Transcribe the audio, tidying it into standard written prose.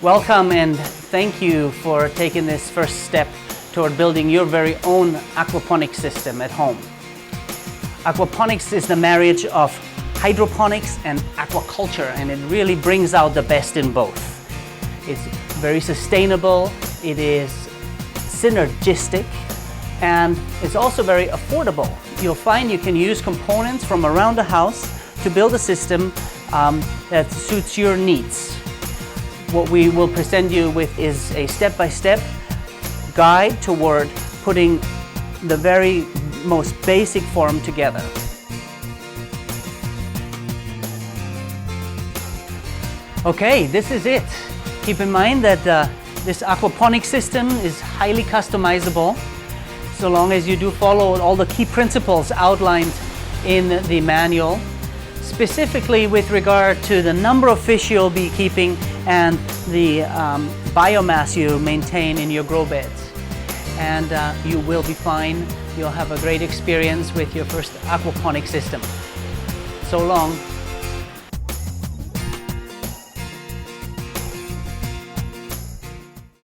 Welcome and thank you for taking this first step toward building your very own aquaponics system at home. Aquaponics is the marriage of hydroponics and aquaculture, and it really brings out the best in both. It's very sustainable, it is synergistic, and it's also very affordable. You'll find you can use components from around the house to build a system that suits your needs. What we will present you with is a step-by-step guide toward putting the very most basic form together. Okay, this is it. Keep in mind that this aquaponics system is highly customizable, so long as you do follow all the key principles outlined in the manual, specifically with regard to the number of fish you'll be keeping and the biomass you maintain in your grow beds. And you will be fine. You'll have a great experience with your first aquaponics system. So long.